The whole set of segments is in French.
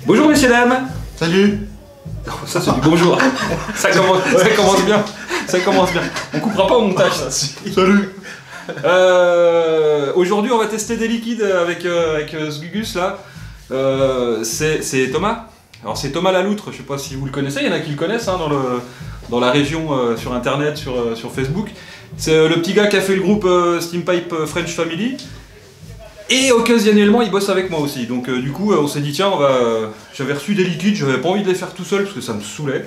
Bonjour messieurs dames. Salut. Ça c'est du bonjour. Ça commence bien. Ça commence bien. On coupera pas au montage ça. Salut. Aujourd'hui on va tester des liquides avec ce Gugus là. C'est Thomas. Alors c'est Thomas Laloutre, je sais pas si vous le connaissez, il y en a qui le connaissent hein, dans la région sur internet, sur Facebook. C'est le petit gars qui a fait le groupe Steampipe French Family. Et occasionnellement il bosse avec moi aussi, donc du coup on s'est dit tiens j'avais reçu des liquides, j'avais pas envie de les faire tout seul parce que ça me saoulait.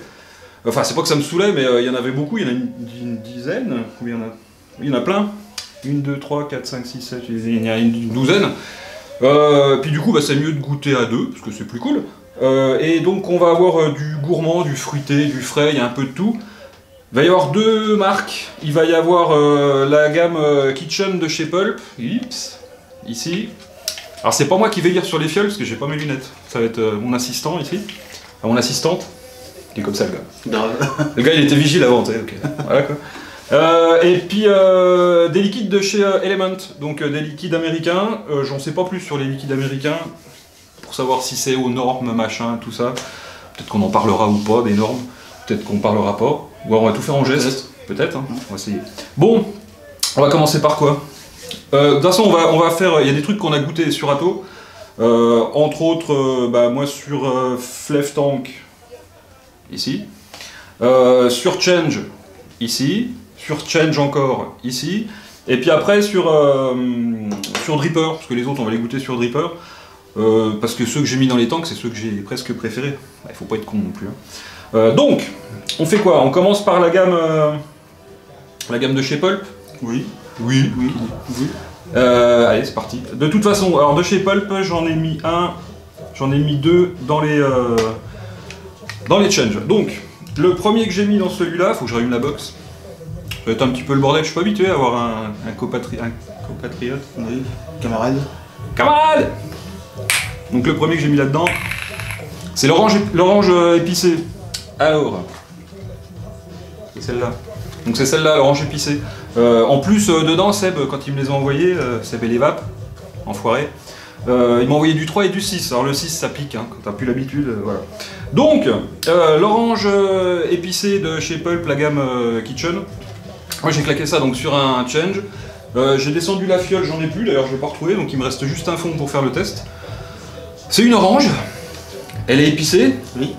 Enfin c'est pas que ça me saoulait mais il y en avait beaucoup, il y en a une dizaine, combien il y en a plein. 1, 2, 3, 4, 5, 6, 7, il y en a une douzaine. Puis du coup bah, c'est mieux de goûter à deux parce que c'est plus cool. Et donc on va avoir du gourmand, du fruité, du frais, il y a un peu de tout. Il va y avoir deux marques, il va y avoir la gamme Kitchen de chez Pulp, ici. Alors c'est pas moi qui vais lire sur les fioles parce que j'ai pas mes lunettes. Ça va être mon assistant ici. Enfin, mon assistante. Il est comme ça le gars. Le gars il était vigile avant, tu sais, ok. Voilà quoi. Et puis des liquides de chez Element, donc des liquides américains. J'en sais pas plus sur les liquides américains pour savoir si c'est aux normes, machin, tout ça. Peut-être qu'on en parlera ou pas des normes. Peut-être qu'on parlera pas. Ou alors on va tout faire en geste. Peut-être, hein. On va essayer. Bon, on va commencer par quoi? De toute façon, on va faire. Il y a des trucs qu'on a goûté sur Atto. Entre autres, moi sur Flev Tank, ici. Sur Change, ici. Sur Change encore, ici. Et puis après sur Dripper, parce que les autres on va les goûter sur Dripper. Parce que ceux que j'ai mis dans les tanks, c'est ceux que j'ai presque préférés. Il faut pas être con non plus. Hein. Donc, on fait quoi? On commence par la gamme de chez Pulp. Oui. Oui. Allez, c'est parti. De toute façon, alors de chez Pulp, j'en ai mis deux dans les change. Donc, le premier que j'ai mis dans celui-là, faut que je rallume la box. Ça va être un petit peu le bordel, je suis pas habitué à avoir un compatriote. Oui. Camarade. Camarade. Donc le premier que j'ai mis là-dedans, c'est l'orange épicé. Alors, c'est celle-là. Donc c'est celle-là, l'orange épicé. En plus, dedans, Seb, quand il me les a envoyés, Seb et les vapes, enfoiré, il m'a envoyé du 3 et du 6. Alors le 6, ça pique, hein, quand t'as plus l'habitude, voilà. Donc, l'orange épicé de chez Pulp, la gamme Kitchen. Moi j'ai claqué ça donc sur un change. J'ai descendu la fiole, j'en ai plus, d'ailleurs je vais pas retrouver, donc il me reste juste un fond pour faire le test. C'est une orange, elle est épicée. Oui.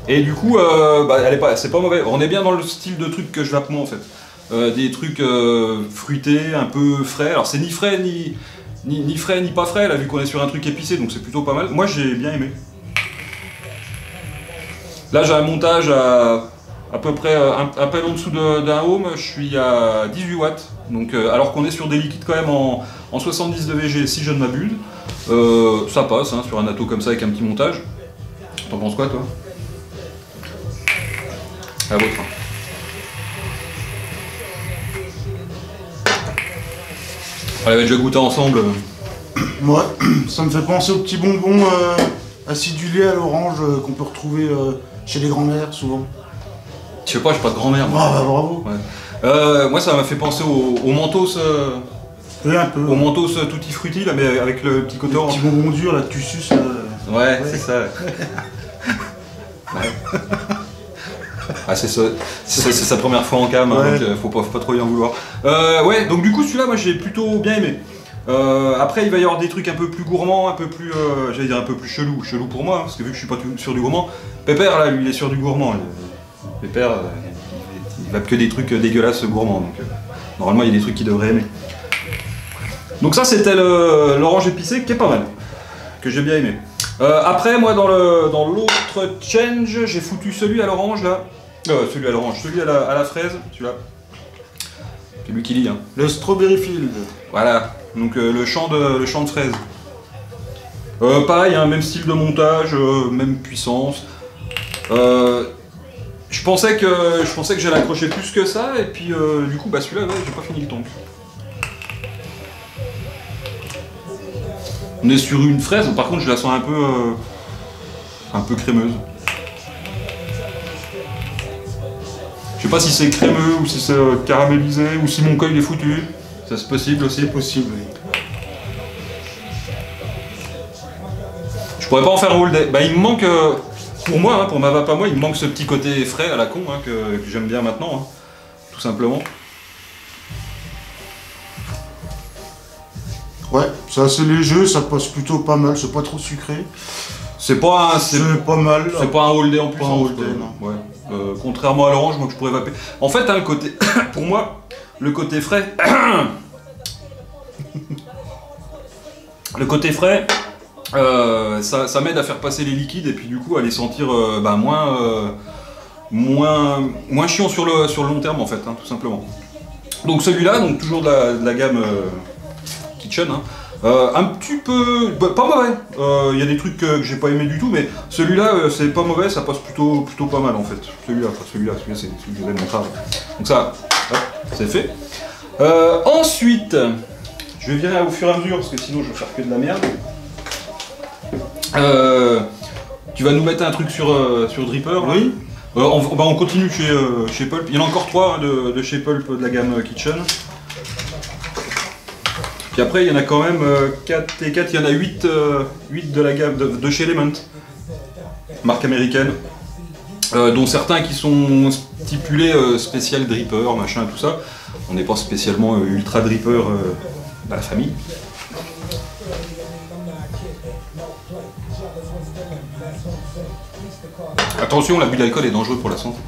Et du coup, c'est pas mauvais. On est bien dans le style de truc que je vape moi en fait. Des trucs fruités, un peu frais. Alors c'est ni frais ni frais ni pas frais là vu qu'on est sur un truc épicé, donc c'est plutôt pas mal. Moi j'ai bien aimé. Là j'ai un montage à peu près un peu en dessous d'un ohm, je suis à 18 watts. Donc alors qu'on est sur des liquides quand même en 70 de VG si je ne m'abuse. Ça passe hein, sur un Atto comme ça avec un petit montage. T'en penses quoi toi? À votre. On avait déjà goûté ensemble. Moi, ça me fait penser aux petits bonbons acidulés à l'orange qu'on peut retrouver chez les grands-mères souvent. Je sais pas, j'ai pas de grand-mère. Ah bah bravo. Ouais. Moi ça m'a fait penser au Mentos. Oui, un peu. Au Mentos Tutti Frutti là, mais avec le petit côté orange. Petit bonbon dur là que tu suces. Ouais, c'est ça. Ouais. Ah, c'est sa première fois en cam, hein, ouais. Donc faut pas trop y en vouloir. Ouais, donc du coup celui-là moi j'ai plutôt bien aimé. Après il va y avoir des trucs un peu plus gourmands, un peu plus, j'allais dire un peu plus chelou pour moi, hein, parce que vu que je suis pas sur du gourmand, Pépère là lui il est sur du gourmand. Pépère, il va que des trucs dégueulasses gourmands, donc normalement il y a des trucs qu'il devrait aimer. Donc ça c'était l'orange épicé qui est pas mal, que j'ai bien aimé. Après moi dans l'autre change, j'ai foutu celui à l'orange là. Celui à l'orange, celui à la fraise, celui-là. C'est lui qui lit. Hein. Le Strawberry Field. Voilà, donc le champ de fraise. Pareil, hein, même style de montage, même puissance. Je pensais que j'allais accrocher plus que ça, et puis du coup, celui-là, ouais, j'ai pas fini le tank. On est sur une fraise, par contre, je la sens un peu crémeuse. Je sais pas si c'est crémeux ou si c'est caramélisé ou si mon coil est foutu. Ça c'est possible aussi. C'est possible, oui. Je pourrais pas en faire un all day. Bah il me manque, pour moi, hein, pour ma vape à moi, il me manque ce petit côté frais à la con hein, que j'aime bien maintenant, hein, tout simplement. Ouais, c'est assez léger, ça passe plutôt pas mal, c'est pas trop sucré. C'est pas un, c'est pas mal. C'est pas un all day en plus. Pas un all day, non. Ouais. Contrairement à l'orange, moi que je pourrais vaper. En fait, hein, le côté, pour moi, le côté frais, le côté frais, ça m'aide à faire passer les liquides et puis du coup à les sentir moins chiant sur le long terme en fait, hein, tout simplement. Donc celui-là, donc toujours de la gamme Kitchen. Hein. Un petit peu, pas mauvais, il y a des trucs que j'ai pas aimé du tout, mais celui-là c'est pas mauvais, ça passe plutôt pas mal en fait. Celui-là c'est celui que je vais montrer. Donc ça, c'est fait. Ensuite, je vais virer au fur et à mesure parce que sinon je vais faire que de la merde. Tu vas nous mettre un truc sur Dripper. Oui. On continue chez Pulp. Il y en a encore 3 hein, de chez Pulp de la gamme Kitchen. Puis après, il y en a quand même 4 et 4, il y en a 8 de la gamme de chez Element, marque américaine, dont certains qui sont stipulés spécial dripper, machin, tout ça. On n'est pas spécialement ultra dripper dans la famille. Attention, l'abus d'alcool est dangereux pour la santé.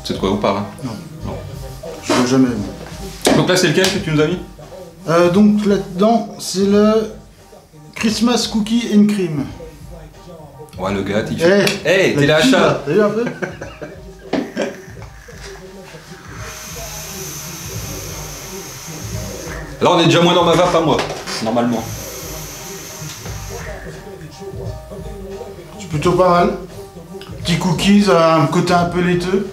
C'est de quoi on parle hein? Non. Je veux jamais. Donc là, c'est lequel que tu nous as mis? Donc là-dedans, c'est le Christmas Cookie and Cream. Ouais, le gars, t'es là à chat. T'as vu un peu? Là, on est déjà moins dans ma vape à moi, normalement. C'est plutôt pas mal. Petit cookies, un côté un peu laiteux.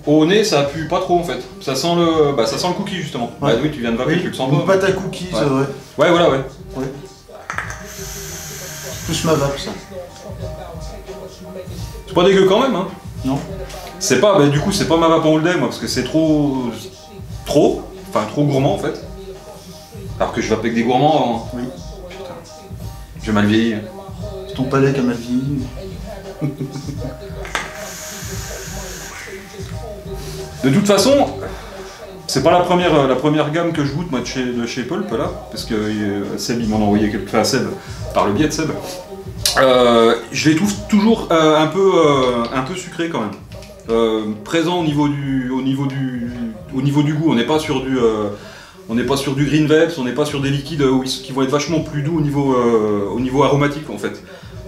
Au nez, ça pue pas trop en fait. Ça sent le cookie justement. Ouais. Bah oui, tu viens de vaper, tu le sens Une pas. pâte à cookies, ouais. Ouais. Ouais, voilà, ouais. Plus ma vape, ça. C'est pas dégueu quand même, hein. Non. C'est pas, du coup, c'est pas ma vape en all day, moi, parce que c'est trop gourmand en fait. Alors que je vape avec des gourmands avant. Oui. Putain, j'ai mal vieilli. C'est ton palais qui a mal vieilli. De toute façon, c'est pas la première gamme que je goûte moi de chez Pulp là, parce que Seb il m'en a envoyé quelques, enfin Seb, par le biais de Seb. Je les trouve toujours un peu sucrés quand même. Présent au niveau du goût, on n'est pas sur du green vapes, on n'est pas sur des liquides qui vont être vachement plus doux au niveau aromatique en fait.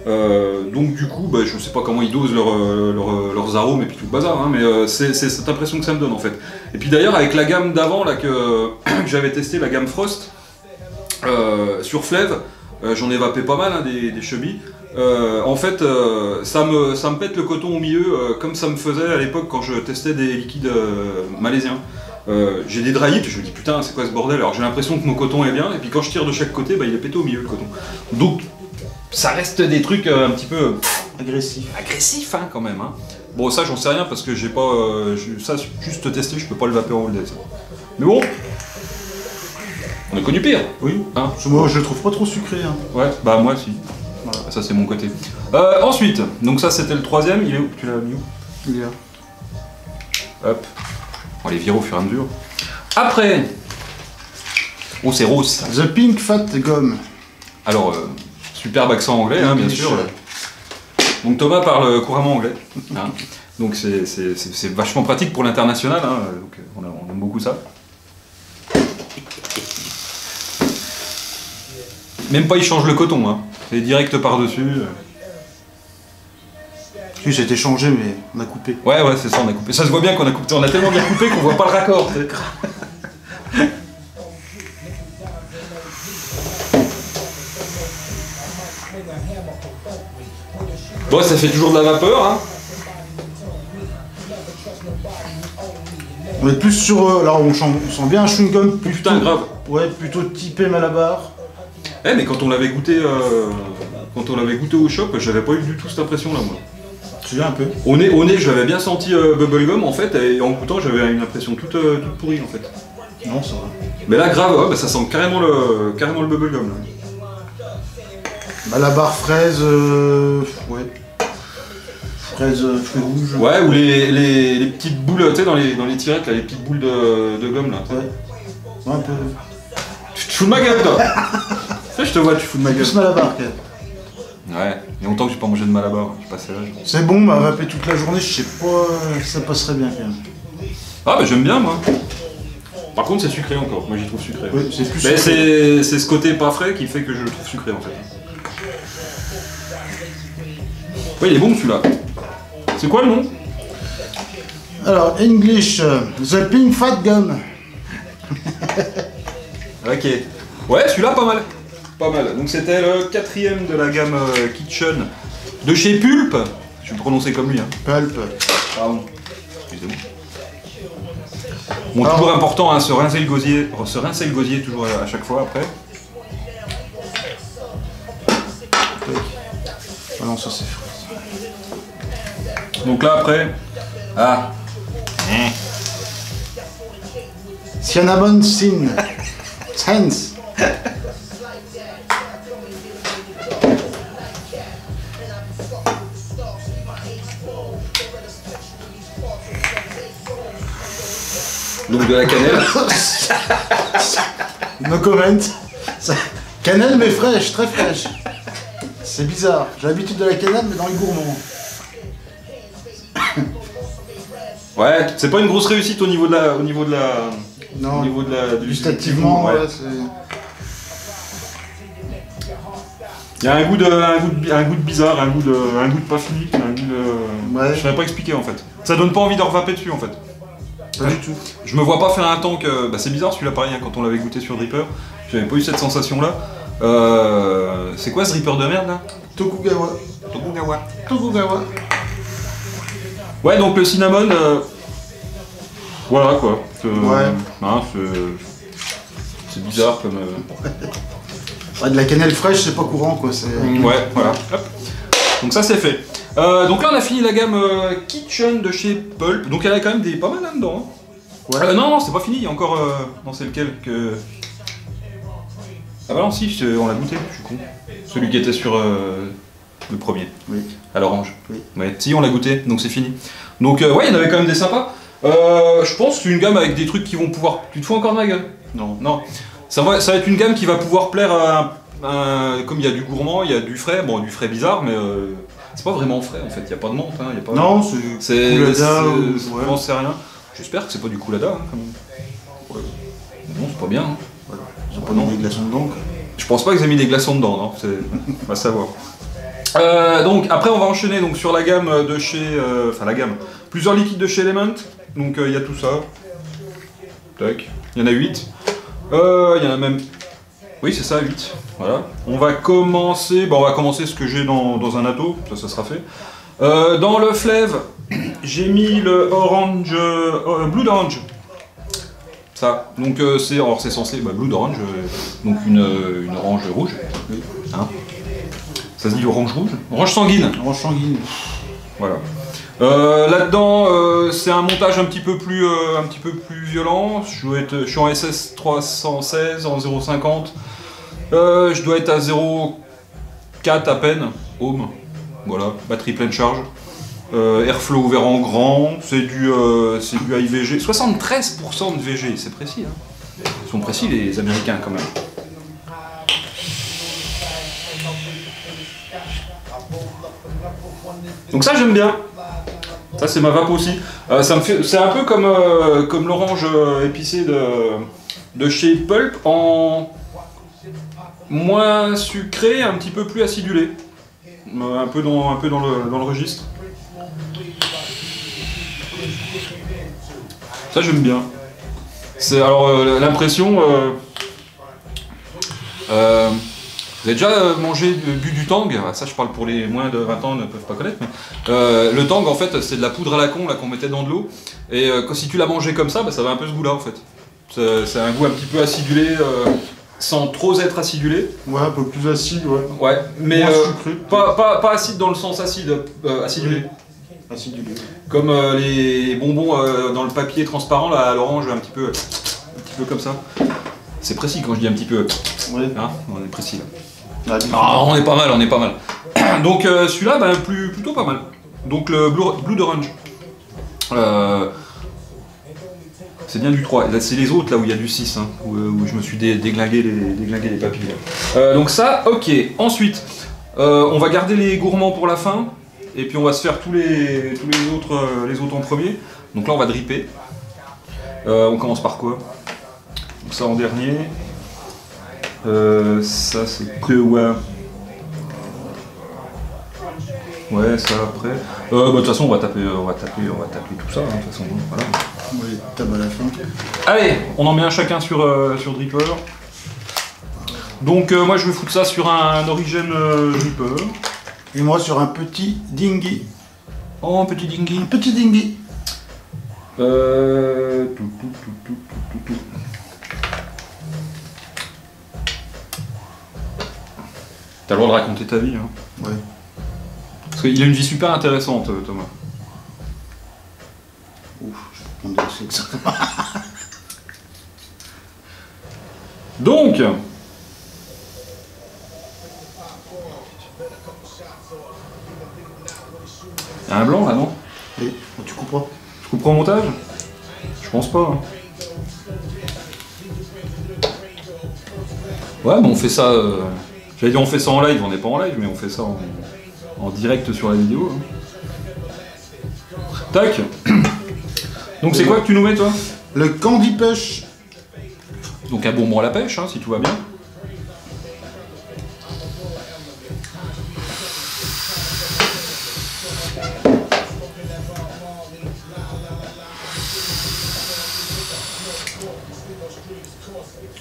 Donc du coup, je sais pas comment ils dosent leurs arômes et puis tout le bazar, hein, mais c'est cette impression que ça me donne en fait. Et puis d'ailleurs avec la gamme d'avant là que j'avais testé, la gamme Frost, sur Flev, j'en ai vapé pas mal hein, des chubby. En fait, ça me pète le coton au milieu, comme ça me faisait à l'époque quand je testais des liquides malaisiens. J'ai des dry hits, je me dis putain c'est quoi ce bordel, alors j'ai l'impression que mon coton est bien, et puis quand je tire de chaque côté, il est pété au milieu le coton. Donc ça reste des trucs un petit peu agressifs hein, quand même. Hein. Bon ça j'en sais rien parce que j'ai pas ça juste testé, je peux pas le vaper en all day ça. Mais bon, on a connu pire. Oui. Hein. Moi je le trouve pas trop sucré. Hein. Ouais, moi si. Voilà. Ça c'est mon côté. Ensuite, donc ça c'était le troisième, il est où? Tu l'as mis où? Il est là. Hop. On les vire au fur et à mesure. Après, oh c'est rose. The Pink Fat Gum. Alors, superbe accent anglais, hein, bien sûr. Donc Thomas parle couramment anglais. Hein. Donc c'est vachement pratique pour l'international. Hein. Donc on aime beaucoup ça. Même pas il change le coton. Hein. C'est direct par-dessus. Oui, j'ai été changé, mais on a coupé. Ouais, c'est ça, on a coupé. Ça se voit bien qu'on a coupé. On a tellement bien coupé qu'on voit pas le raccord. Bon, ça fait toujours de la vapeur, hein. On est plus sur... là, on sent bien un chewing-gum. Putain, grave. Ouais, plutôt typé Malabar. Eh, mais quand on l'avait goûté au shop, j'avais pas eu du tout cette impression-là, moi. Tu viens un peu. Au nez, je l'avais bien senti bubblegum, en fait, et en goûtant, j'avais une impression toute pourrie, en fait. Non, ça va. Mais là, grave, ça sent carrément le bubblegum, là. Bah, la barre fraise, ouais. Fraise, fruits rouges. Ouais, ou les petites boules, tu sais, dans les tirettes, là, les petites boules de gomme, là. Ouais. Ouais, un peu. Tu te fous de ma gueule, toi. Je te vois, tu fous de ma gueule. Plus Malabar, quand même. Ouais, il y a longtemps que j'ai pas mangé de Malabar, j'ai passé l'âge. C'est bon, bah vaper toute la journée, je sais pas, ça passerait bien quand même. Ah bah j'aime bien moi. Par contre c'est sucré encore, moi j'y trouve sucré. Oui, c'est plus Mais sucré. c'est ce côté pas frais qui fait que je le trouve sucré en fait. Ouais, il est bon celui-là. C'est quoi le nom? Alors, English, The Pink Fat Gum. Ok. Ouais, celui-là pas mal. Pas mal. Donc c'était le 4ème de la gamme Kitchen de chez Pulp. Je vais le prononcer comme lui. Hein. Pulp. Pardon. Excusez-moi. Bon, toujours important, hein, se rincer le gosier toujours à chaque fois après. Ah non, ça c'est frais. Donc là après. Ah. Cinnamon Sin. Sense. Donc de la cannelle. No comment. Cannelle mais fraîche, très fraîche. C'est bizarre. J'ai l'habitude de la cannelle mais dans les gourmands. Ouais, c'est pas une grosse réussite au niveau de la. Non, au niveau de la. gustativement, ouais, c'est... Il y a un goût de bizarre, un goût de pas fini, un goût de. Ouais. Je saurais pas expliquer en fait. Ça donne pas envie de revaper dessus en fait. Pas du tout. Je me vois pas faire un tank. Bah c'est bizarre celui-là pareil, hein, quand on l'avait goûté sur Dripper, j'avais pas eu cette sensation là. C'est quoi ce Dripper de merde là? Tokugawa. Tokugawa. Ouais, donc le cinnamon. Voilà quoi. Ouais. Hein, c'est bizarre comme. Ouais, de la cannelle fraîche, c'est pas courant quoi. Ouais, voilà. Hop. Donc ça c'est fait. Donc là on a fini la gamme Kitchen de chez Pulp. Donc elle a quand même des pas mal là-dedans. Hein. Ouais. Non, c'est pas fini, il y a encore. Non, c'est lequel que. Ah bah non, si, on l'a goûté, je suis con. Celui qui était sur le premier. Oui. À l'orange. Oui. Ouais, si, on l'a goûté, donc c'est fini. Donc ouais, il y en avait quand même des sympas. Je pense que c'est une gamme avec des trucs qui vont pouvoir. Tu te fous encore de ma gueule? Non. Non. Ça va être une gamme qui va pouvoir plaire à comme il y a du gourmand, il y a du frais, bon du frais bizarre, mais c'est pas vraiment frais en fait, il n'y a pas de menthe, hein, y a pas... Non, c'est Coulada ou... Je pense sais rien. J'espère que c'est pas du Coulada hein, quand même. Ouais. Non, c'est pas bien. Hein. Voilà. Ils ont pas mis des glaçons dedans quoi. Je pense pas qu'ils aient mis des glaçons dedans, non, on va savoir. Donc après on va enchaîner donc, sur la gamme de chez... Enfin la gamme. Plusieurs liquides de chez Element. Donc il y a tout ça. Tac. Il y en a 8. Il y en a même... Oui c'est ça, 8. Voilà. On va commencer... Bon, on va commencer ce que j'ai dans un atto. Ça sera fait. Dans le fleuve, j'ai mis le orange... Blue d'orange. Ça. Donc c'est censé... Bah, blue d'orange. Donc une orange rouge. Hein, ça se dit orange rouge? Orange sanguine. Orange sanguine. Voilà. Là-dedans, c'est un montage un petit peu plus violent. Je suis en SS 316 en 0,50. Je dois être à 0,4 à peine. Ohm. Voilà. Batterie pleine charge. Airflow ouvert en grand. C'est du high VG. 73% de VG, c'est précis. Hein. Ils sont précis les Américains quand même. Donc ça j'aime bien. Ça c'est ma vape aussi. C'est un peu comme l'orange épicé de chez Pulp en moins sucré, un petit peu plus acidulé. Un peu dans le registre. Ça j'aime bien. C'est alors l'impression. Vous avez déjà bu du Tang? Ça je parle pour les moins de 20 ans ne peuvent pas connaître, mais le Tang en fait c'est de la poudre à la con qu'on mettait dans de l'eau, et si tu l'as mangé comme ça, bah, ça va un peu ce goût là en fait. C'est un goût un petit peu acidulé, sans trop être acidulé. Ouais, un peu plus acide, ouais. Ouais, mais sucré, pas acide dans le sens acide, acidulé. Acidulé. Comme les bonbons dans le papier transparent là, à l'orange, un petit peu comme ça. C'est précis quand je dis un petit peu. Ouais. Hein, on est précis là. Ah, on est pas mal, on est pas mal. Donc celui-là, bah, plutôt pas mal. Donc le Blood Orange. C'est bien du 3. Là, c'est les autres là où il y a du 6, hein, où je me suis déglingué les papilles. Donc ça, ok. Ensuite, on va garder les gourmands pour la fin. Et puis on va se faire tous les autres en premier. Donc là, on va dripper. On commence par quoi? Donc ça en dernier. Ça c'est que ouais. Ouais, ça après. Bah, de toute façon, on va taper tout ça. Hein, de toute façon, voilà. Oui, tape à la fin. Allez, on en met un chacun sur Dripper. Donc moi je vais foutre ça sur un Origin Dripper. Et moi sur un petit dinghy. Oh, un petit dinghy. Un petit dinghy. Tout. T'as le droit de raconter ta vie, hein. Ouais. Parce qu'il a une vie super intéressante, Thomas. Ouf, je vais prendre des que ça. Donc, il y a un blanc là, non? Oui, tu couperas. Je couperai au montage? Je pense pas. Hein. Ouais, mais on fait ça. J'allais dire on fait ça en live, on n'est pas en live, mais on fait ça en direct sur la vidéo. Hein. Tac. Donc c'est quoi que tu nous mets, toi? Le candy pêche. Donc un bonbon à la pêche, hein, si tout va bien.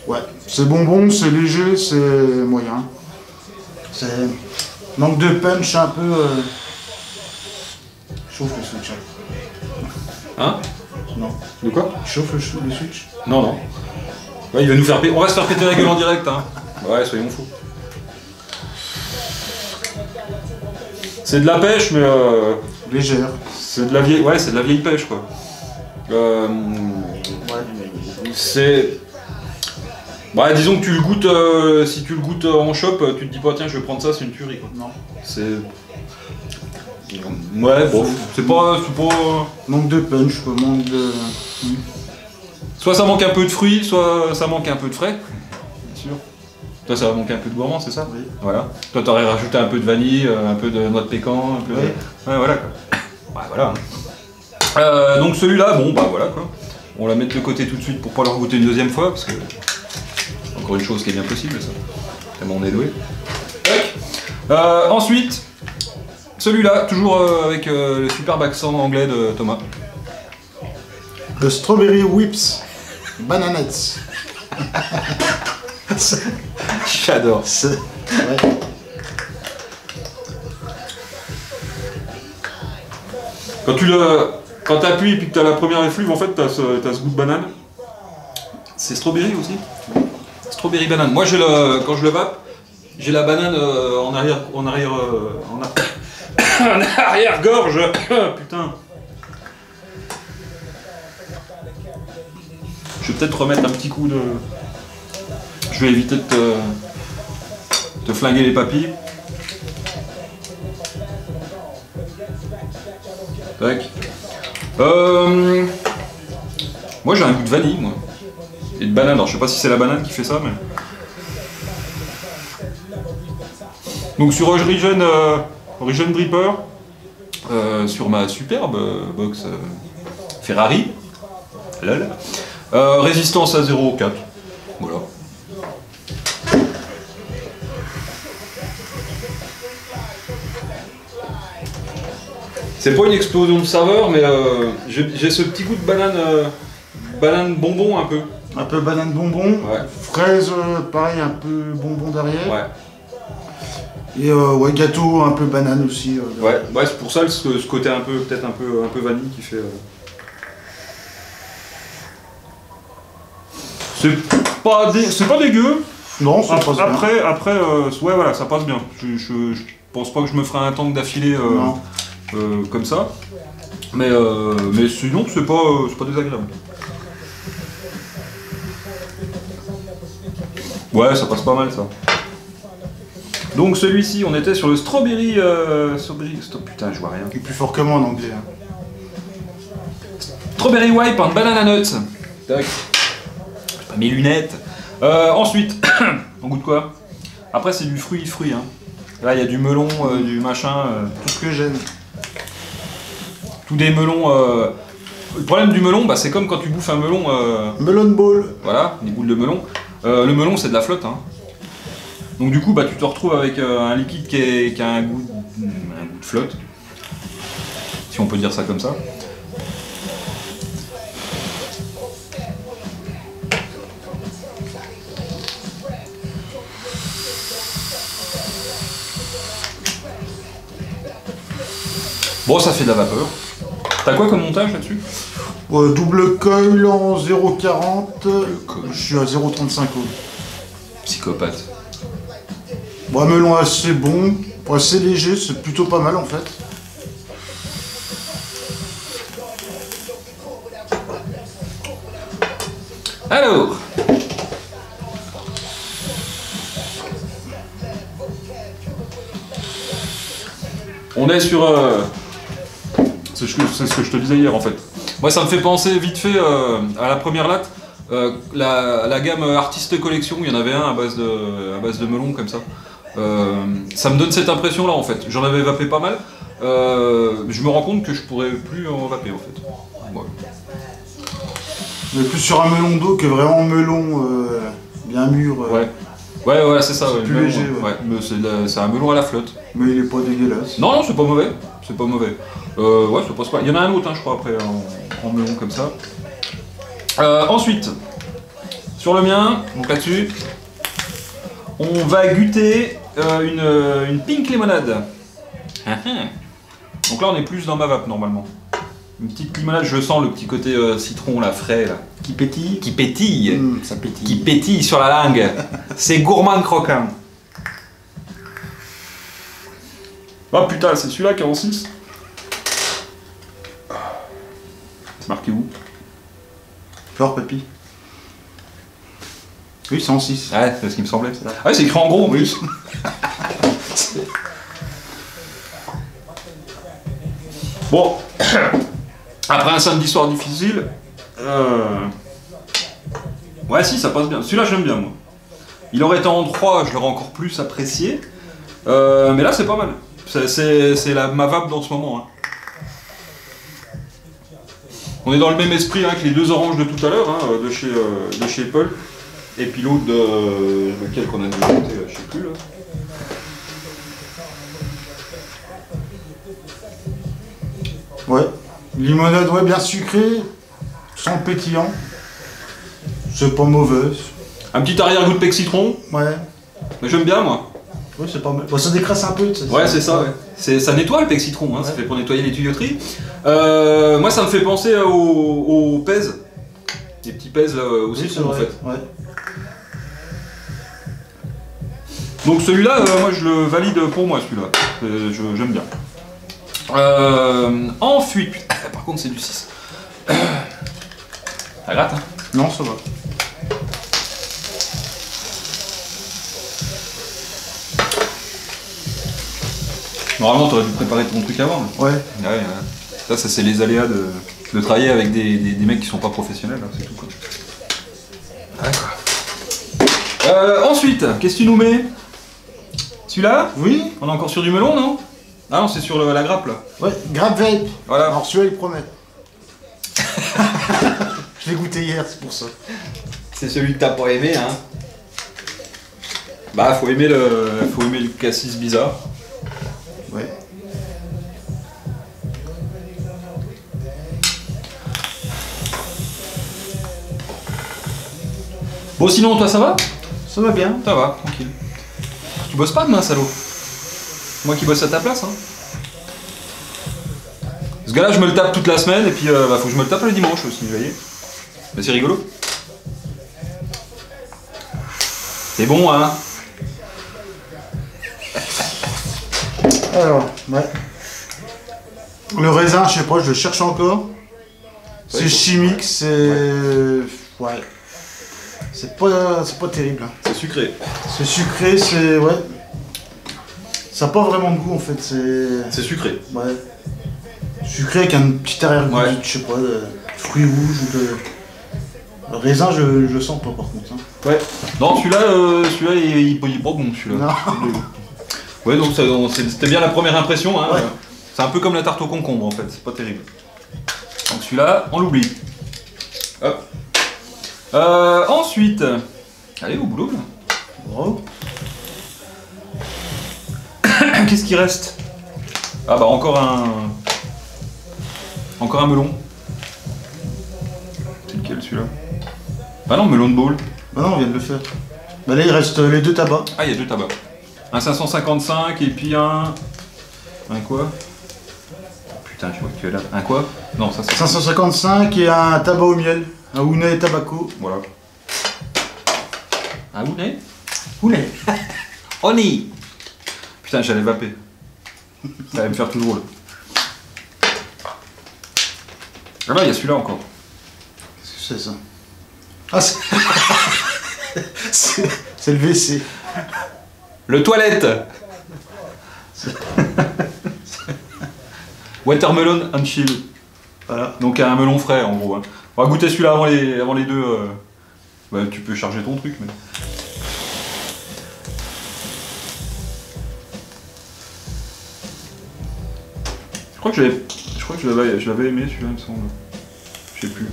Ouais, c'est bonbon, c'est léger, c'est moyen. C'est manque de punch un peu. Chauffe le switch. Hein? Non. De quoi? Chauffe le switch. Non, non. Ouais, il va nous faire on va se faire péter la gueule en direct, hein. Ouais, soyons fous. C'est de la pêche, mais Légère. c'est de la vieille. Ouais, c'est de la vieille pêche, quoi. Ouais. C'est. Bah, disons que tu le goûtes, si tu le goûtes en shop, tu te dis pas, tiens, je vais prendre ça, c'est une tuerie, quoi. Non. C'est. Ouais, bon, c'est pas. Manque de punch, quoi. Manque de. Soit ça manque un peu de fruits, soit ça manque un peu de frais. Bien sûr. Toi, ça va manquer un peu de gourmand, c'est ça? Oui. Voilà. Toi, t'aurais rajouté un peu de vanille, un peu de noix de pécan, un peu de... Oui. Ouais, voilà, quoi. Ouais, voilà. Donc celui-là, bon, bah voilà, quoi. On va la mettre de côté tout de suite pour pas le regoûter une deuxième fois, parce que... Encore une chose qui est bien possible, ça. Tellement on est doué. Tac. Ensuite, celui-là, toujours avec le superbe accent anglais de Thomas. Le strawberry whips. Bananettes. J'adore. Ouais. Quand t'appuies et puis que t'as la première effluve, en fait, t'as ce goût de banane. C'est strawberry aussi. Strawberry banane. Moi, quand je le vape, j'ai la banane en arrière-gorge. Putain. Je vais peut-être remettre un petit coup de... Je vais éviter de te flinguer les papilles. Tac. Moi j'ai un goût de vanille, moi. Et de banane. Alors je sais pas si c'est la banane qui fait ça, mais... Donc sur Origin Dripper, sur ma superbe box Ferrari, lol, résistance à 0,4. Voilà. C'est pas une explosion de saveur, mais j'ai ce petit goût de banane bonbon un peu. Un peu banane bonbon. Ouais. Fraise, pareil, un peu bonbon derrière. Ouais. Et ouais, gâteau, un peu banane aussi. Ouais, c'est pour ça ce côté un peu, peut-être un peu vanille qui fait. C'est pas dégueu. Non, ça passe bien. Après, ouais, voilà, ça passe bien. Je pense pas que je me ferai un tank d'affilée comme ça. Mais sinon, c'est pas désagréable. Ouais, ça passe pas mal ça. Donc celui-ci, on était sur le strawberry... Stop, putain, je vois rien. Il est plus fort que moi en anglais. Hein. Strawberry wipe and banana nuts. Tac. J'ai pas mes lunettes. Ensuite, on goûte quoi? Après c'est du fruit. Hein. Là il y a du melon, du machin. Tout ce que j'aime. Tous des melons. Le problème du melon, bah, c'est comme quand tu bouffes un melon. Melon ball. Voilà, des boules de melon. Le melon c'est de la flotte. Hein. Donc du coup bah, tu te retrouves avec un liquide qui a un goût de flotte. Si on peut dire ça comme ça. Bon, ça fait de la vapeur. T'as quoi comme montage là-dessus? Double coil en 0,40. Je suis à 0,35. Psychopathe. Bon, un melon assez bon, assez léger, c'est plutôt pas mal en fait. Alors, on est sur... c'est ce que je te disais hier en fait. Moi ça me fait penser vite fait à la première latte, la gamme Artiste Collection, il y en avait un à base de melon comme ça. Ça me donne cette impression là en fait. J'en avais vapé pas mal. Je me rends compte que je pourrais plus en vaper en fait. Ouais. On est plus sur un melon d'eau que vraiment melon bien mûr. Ouais, c'est ça. Ouais, plus melon, léger. Ouais. C'est un melon à la flotte. Mais il est pas dégueulasse. Non, c'est pas mauvais. C'est pas mauvais. Ouais, ça passe pas. Il y en a un autre, hein, je crois, après, en melon comme ça. Ensuite, sur le mien, donc là-dessus, on va goûter une pink limonade. Donc là, on est plus dans ma vape normalement. Une petite limonade, je sens le petit côté citron, là, frais, là. Qui pétille. Qui pétille. Ça pétille. Qui pétille sur la langue. C'est gourmand croquant. Oh putain, c'est celui-là qui est en 6. C'est marqué où? Fort, papy. Oui, c'est en 6. Ouais, c'est ce qui me semblait. Ah ouais, c'est écrit en gros en plus. Bon, après un samedi soir difficile, ouais si ça passe bien. Celui-là j'aime bien moi. Il aurait été en 3, je l'aurais encore plus apprécié. Mais là c'est pas mal. C'est ma vape dans ce moment. Hein. On est dans le même esprit hein, que les deux oranges de tout à l'heure, hein, de chez Apple. Et puis l'autre de lequel qu'on a déjà goûté, je sais plus là. Ouais. Limonade, ouais, bien sucrée, sans pétillant. C'est pas mauvais. Un petit arrière-goût de pec citron. Ouais. Mais j'aime bien moi. Ouais, c'est pas mal. Bon, ça décrasse un peu. Ouais, c'est ça, ouais. Ça nettoie le pec citron, hein, ouais. Ça fait pour nettoyer les tuyauteries. Moi, ça me fait penser aux pèse. Les petits pèse au citron en fait. Ouais. Donc celui-là, moi je le valide pour moi celui-là. J'aime bien. Ensuite, par contre c'est du 6. Ça gratte hein? Non, ça va. Normalement t'aurais dû préparer ton truc avant. Ouais. Ça c'est les aléas de travailler avec des mecs qui sont pas professionnels, hein, c'est tout quoi. D'accord. Ensuite, qu'est-ce que tu nous mets? Celui-là? Oui. On est encore sur du melon, non? Ah non, c'est sur la grappe là. Ouais, grappe vape. Voilà. Alors celui-là il promet. Je l'ai goûté hier, c'est pour ça. C'est celui que t'as pas aimé, hein. Bah, faut aimer le cassis bizarre. Ouais. Bon, sinon, toi, ça va? Ça va bien. Ça va, tranquille. Tu bosses pas demain, salaud? Moi qui bosse à ta place, hein. Ce gars-là, je me le tape toute la semaine, et puis faut que je me le tape le dimanche aussi, vous voyez. Mais c'est rigolo. C'est bon, hein? Alors, ouais. Le raisin, je sais pas, je le cherche encore. C'est chimique, c'est... Ouais. C'est pas terrible. Hein. C'est sucré. C'est sucré, c'est... Ouais. Ça n'a pas vraiment de goût en fait, C'est sucré. Ouais. Sucré avec un petit arrière-goût, Ouais. je sais pas, de fruits rouges ou de... Le raisin, je le sens pas par contre. Hein. Ouais. Non, celui-là, il est pas bon, celui-là. Non. Ouais, donc c'était bien la première impression. Hein. Ouais. C'est un peu comme la tarte au concombre en fait, c'est pas terrible. Donc celui-là, on l'oublie. Hop. Ensuite, allez au boulot là. Bravo. Qu'est-ce qui reste? Ah bah encore un melon. C'est lequel celui-là? Ah non, melon de bowl. Bah non, on vient de le faire. Bah là, il reste les 2 tabacs. Ah, il y a 2 tabacs. Un 555 et puis un... Un quoi? Putain, je vois que là... Un quoi? Non, ça c'est... 555 et un tabac au miel. Un Hounet Tabaco. Voilà. Un Hounet? Hounet. Oni! Putain, j'allais vaper. Ça allait me faire tout drôle. Ah là, il y a celui-là encore. Qu'est-ce que c'est ça? Ah, c'est le WC. Le toilette! Watermelon and chill. Voilà. Donc un melon frais en gros. Hein. On va goûter celui-là avant les deux. Bah, tu peux charger ton truc mais. Je crois que je l'avais aimé celui-là il me semble. Je sais plus.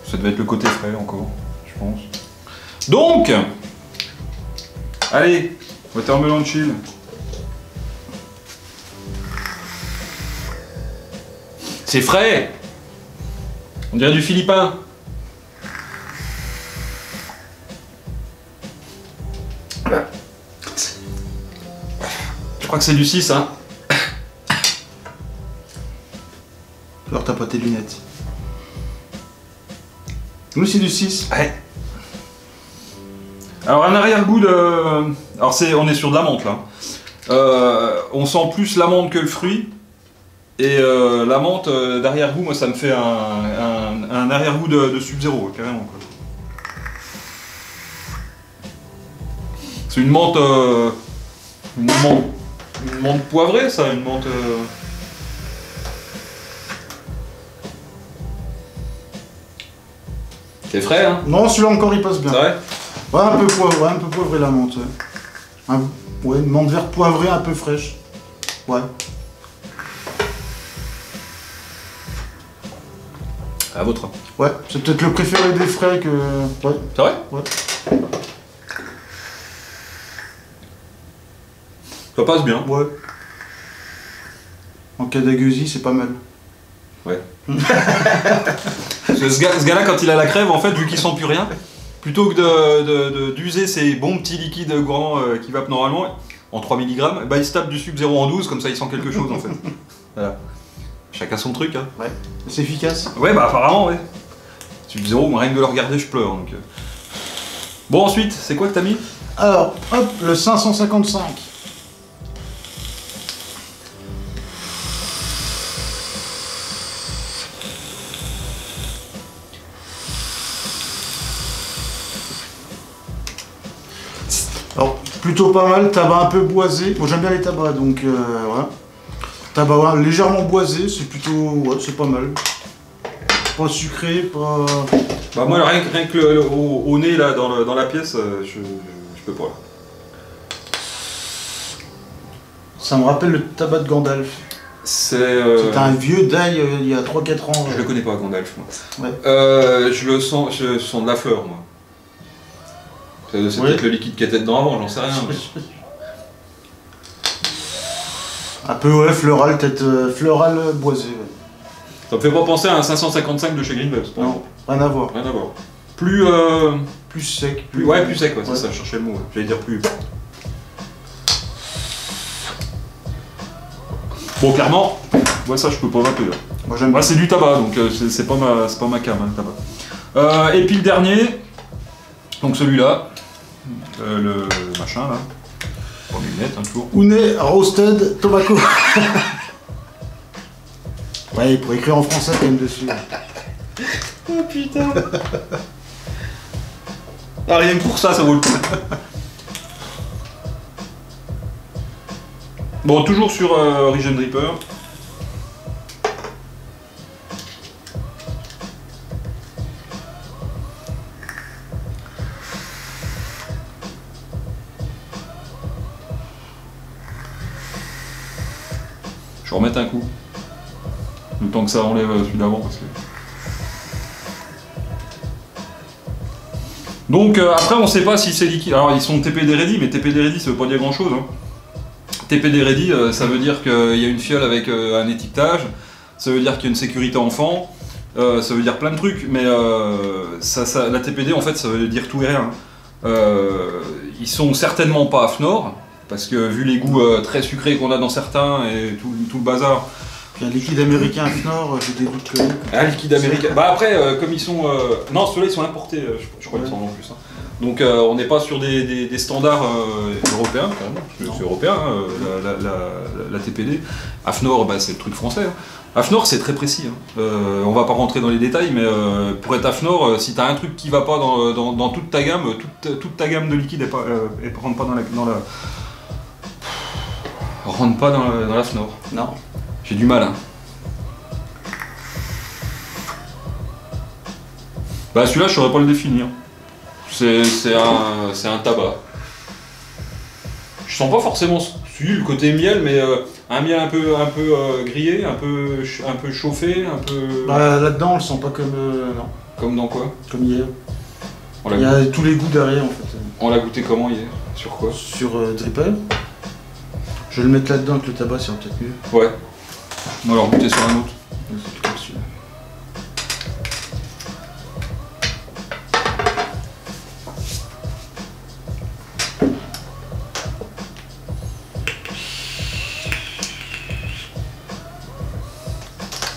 Ça devait être le côté frais encore, je pense. Donc allez, watermelon chill. C'est frais. On dirait du philippin. Je crois que c'est du 6 hein. Alors t'as pas tes lunettes. Nous c'est du 6. Ouais. Alors un arrière-goût de... Alors on est sur de la menthe là. On sent plus la menthe que le fruit. Et la menthe d'arrière-goût, moi ça me fait un arrière-goût de Sub-Zero, carrément quoi. C'est une menthe poivrée ça, une menthe... C'est frais hein? Non, celui-là encore il passe bien. C'est vrai? Ouais, un peu poivré la menthe. Ouais, une menthe verte poivrée un peu fraîche. Ouais. À votre. Ouais, c'est peut-être le préféré des frais que... Ouais. C'est vrai? Ouais. Ça passe bien. Ouais. En cas d'agueusie, c'est pas mal. Ouais. Parce que ce gars-là, quand il a la crève, en fait, vu qu'il sent plus rien, plutôt que d'user ces bons petits liquides gourmands qui vapent normalement, en 3 mg, bah il se tape du Sub-Zero en 12, comme ça il sent quelque chose en fait. Voilà. Chacun son truc, hein. Ouais. C'est efficace. Ouais, bah apparemment, ouais. Sub-Zero, moi rien que de le regarder, je pleure. Donc, Bon, ensuite, c'est quoi que t'as mis? Alors, hop, le 555. Alors, plutôt pas mal, tabac un peu boisé. Moi j'aime bien les tabacs, donc voilà. Tabac ouais, légèrement boisé, c'est plutôt... ouais, c'est pas mal. Pas sucré, pas... Bah moi, rien que au nez, là, dans la pièce, je peux pas. Là. Ça me rappelle le tabac de Gandalf. C'est un vieux d'ail il y a 3-4 ans. Je le connais pas, Gandalf, moi. Ouais. Je sens de la fleur, moi. C'est Ouais. peut-être le liquide qui était dedans avant, j'en sais rien. Mais... Un peu, ouais, floral, peut-être floral boisé. Ouais. Ça me fait pas penser à un 555 de chez Greenbus. Non, rien à voir. Rien à voir. Plus... Plus sec. Ouais, plus sec, ouais, c'est ouais. ça, je cherchais le mot. Ouais. J'allais dire plus... Bon, clairement, moi ça je peux pas vaper là. Moi j'aime Moi c'est du tabac, donc c'est pas ma cam, hein, le tabac. Et puis le dernier, donc celui-là, le machin là, pour les lunettes, hein, toujours. Hounet Roasted Tobacco. Ouais, il pourrait écrire en français quand même dessus. Oh putain. Ah, rien que pour ça, ça vaut le coup. Bon, toujours sur Origin Reaper. Je vais remettre un coup. Le temps que ça enlève celui d'avant parce que... Donc après on sait pas si c'est liquide. Alors ils sont TPD ready, mais TPD ready ça veut pas dire grand chose. Hein. TPD ready ça veut dire qu'il y a une fiole avec un étiquetage, ça veut dire qu'il y a une sécurité enfant, ça veut dire plein de trucs, mais la TPD en fait ça veut dire tout et rien. Ils sont certainement pas AFNOR, parce que vu les goûts très sucrés qu'on a dans certains et tout le bazar. Puis un liquide américain AFNOR, j'ai des doutes que... Un liquide américain. Bah après, comme ils sont... Non, ceux-là ils sont importés, je crois qu'ils sont en plus. Hein. Donc on n'est pas sur des standards européens, carrément. C'est européen, hein, la TPD. AFNOR, bah, c'est le truc français. Hein. AFNOR c'est très précis. Hein. On va pas rentrer dans les détails, mais pour être AFNOR, si tu as un truc qui va pas dans toute ta gamme, toute ta gamme de liquide rentre pas rentre pas dans l'AFNOR. Non. J'ai du mal. Hein. Bah celui-là, je saurais pas le définir. C'est un tabac. Je sens pas forcément le côté miel, mais un miel un peu grillé, un peu chauffé, un peu... Bah là-dedans, on le sent pas comme... non. Comme dans quoi? Comme hier. Il y a tous les goûts derrière en fait. On l'a goûté comment hier? Sur quoi? Sur Dripper. Je vais le mettre là-dedans avec le tabac, c'est peut-être mieux. Ouais. On va leur goûter sur un autre.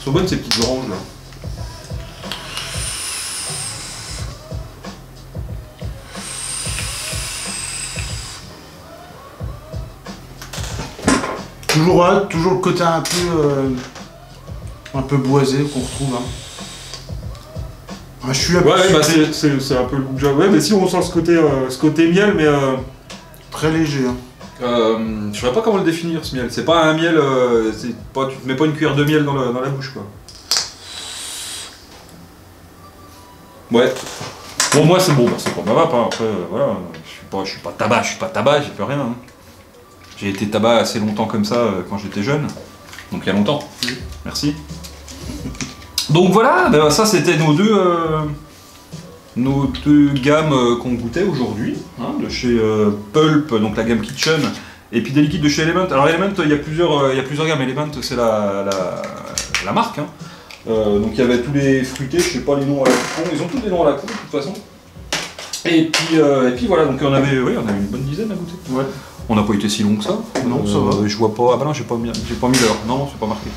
Sont bonnes ces petites oranges là. Toujours le côté un peu boisé qu'on retrouve. Hein. Je suis ouais, bah c'est un peu le goût que j'ai. Ouais, mais si on sent ce côté miel, mais très léger. Hein. Je saurais pas comment le définir ce miel. C'est pas un miel, tu te mets pas une cuillère de miel dans la bouche quoi. Ouais. Bon moi c'est bon, bah, c'est pas ma vape. Hein. Après voilà, je suis pas tabac, j'y peux rien. Hein. J'ai été tabac assez longtemps comme ça quand j'étais jeune, donc il y a longtemps. Merci. Donc voilà, ben ça c'était nos deux gammes qu'on goûtait aujourd'hui, hein, de chez Pulp, donc la gamme Kitchen, et puis des liquides de chez Element. Alors Element, il y a plusieurs gammes. Element, c'est la marque. Hein. Donc il y avait tous les fruités, je sais pas les noms à la con, ils ont tous des noms à la con de toute façon. Et puis voilà, donc on avait une bonne dizaine à goûter. Ouais. On n'a pas été si long que ça. Non, ça va. Je vois pas. Ah bah non, j'ai pas mis l'heure. Non, c'est pas marqué.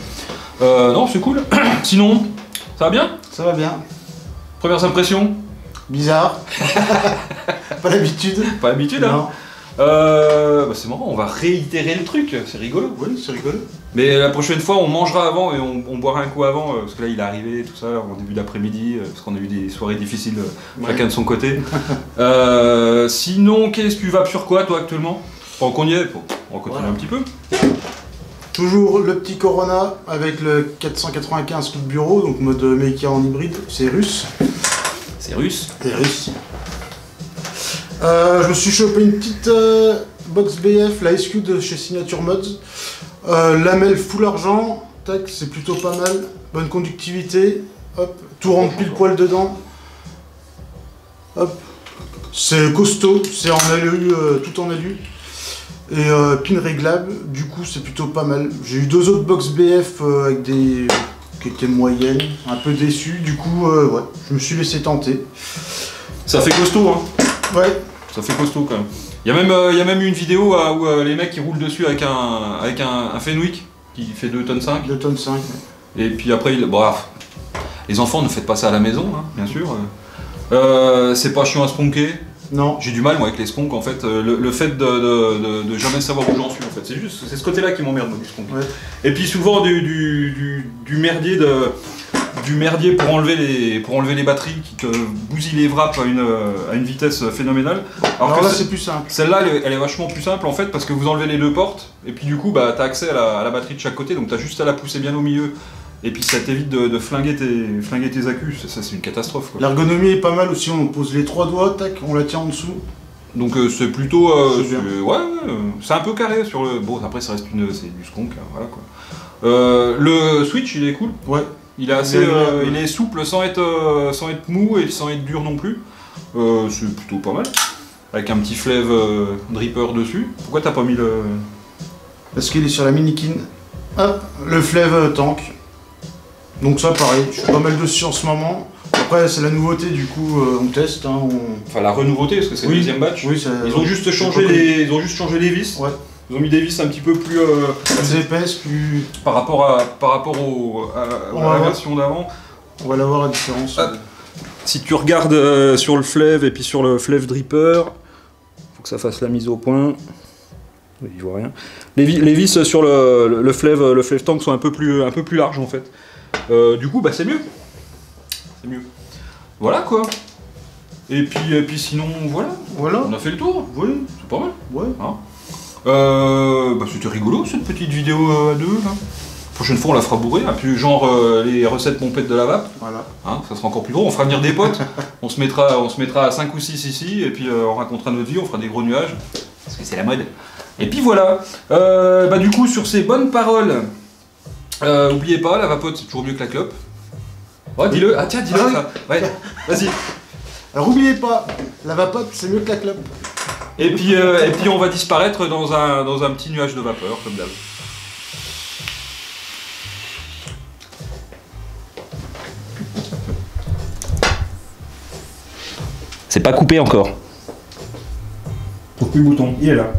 Non, c'est cool. Sinon, ça va bien? Ça va bien. Premières impressions? Bizarre. Pas l'habitude. Pas l'habitude, hein? Non. Bah c'est marrant, on va réitérer le truc, c'est rigolo. Oui, c'est rigolo. Mais la prochaine fois, on mangera avant et on boira un coup avant, parce que là, il est arrivé, tout ça, en début d'après-midi, parce qu'on a eu des soirées difficiles, chacun de son côté. Sinon, qu'est-ce que tu vas sur quoi, toi, actuellement? Pendant qu'on y est, on va continuer un petit peu. Toujours le petit Corona avec le 495 coup de bureau, donc mode maker en hybride, c'est russe. C'est russe. C'est russe. Je me suis chopé une petite box BF, la SQ de chez Signature Mods. Lamelle full argent, tac, c'est plutôt pas mal. Bonne conductivité, hop, tout rentre pile poil dedans. Hop, c'est costaud, c'est en alu, tout en alu. Et pin réglable, du coup c'est plutôt pas mal. J'ai eu deux autres box BF avec des qui étaient moyennes, un peu déçu, du coup ouais, je me suis laissé tenter. Ça fait costaud, hein. Ouais. Ça fait costaud quand même. Il y a même eu une vidéo où les mecs qui roulent dessus avec un Fenwick qui fait 2 tonnes 5. 2 tonnes 5. Ouais. Et puis après, les enfants ne faites pas ça à la maison, hein, bien sûr. C'est pas chiant à sponker. Non. J'ai du mal moi avec les sponks en fait. Le fait de jamais savoir où j'en suis en fait. C'est ce côté-là qui m'emmerde moi du spunk. Ouais. Et puis souvent du merdier du merdier pour enlever les batteries qui te bousillent les wraps à une vitesse phénoménale. Alors là c'est plus simple. Celle-là elle est vachement plus simple en fait parce que vous enlevez les deux portes et puis du coup bah t'as accès à la batterie de chaque côté, donc t'as juste à la pousser bien au milieu et puis ça t'évite de flinguer tes accus. Ça c'est une catastrophe quoi. L'ergonomie est pas mal aussi, on pose les 3 doigts, tac, on la tient en dessous. Donc c'est plutôt ouais, c'est un peu carré sur le. Bon après ça reste c'est du skunk hein, voilà quoi. Le Switch il est cool. Ouais. Il est assez il est souple sans être mou et sans être dur non plus. C'est plutôt pas mal. Avec un petit flève dripper dessus. Pourquoi t'as pas mis le. Parce qu'il est sur la Minikin. Hop, le flève tank. Donc ça pareil, je suis pas mal dessus en ce moment. Après c'est la nouveauté du coup on teste. Hein, Enfin la renouveauté parce que c'est le deuxième batch. Oui, ils ont juste changé les vis. Ouais. Ils ont mis des vis un petit peu plus épaisses, plus. Par rapport à la version d'avant. On va la voir la différence. Ah. Si tu regardes sur le flève et puis sur le flève dripper, faut que ça fasse la mise au point. Oui, il voit rien. Les vis sur le flève tank sont un peu plus larges en fait. Du coup bah c'est mieux. C'est mieux. Voilà quoi. Et puis sinon voilà. On a fait le tour. Oui. C'est pas mal. Ouais. Hein bah c'était rigolo cette petite vidéo à deux là. Prochaine fois on la fera bourrer, hein, puis genre les recettes pompettes de la vape. Voilà. Hein, ça sera encore plus drôle, on fera venir des potes, on se mettra à 5 ou 6 ici, et puis on racontera notre vie, on fera des gros nuages, parce que c'est la mode. Et puis voilà. Bah du coup sur ces bonnes paroles, oubliez pas, la vapote c'est toujours mieux que la clope. Oh dis-le, ah tiens dis-le ça. Ouais, vas-y. Alors oubliez pas, la vapote c'est mieux que la clope. Et puis on va disparaître dans un petit nuage de vapeur, comme d'hab. C'est pas coupé encore. Trouve plus le bouton, il est là.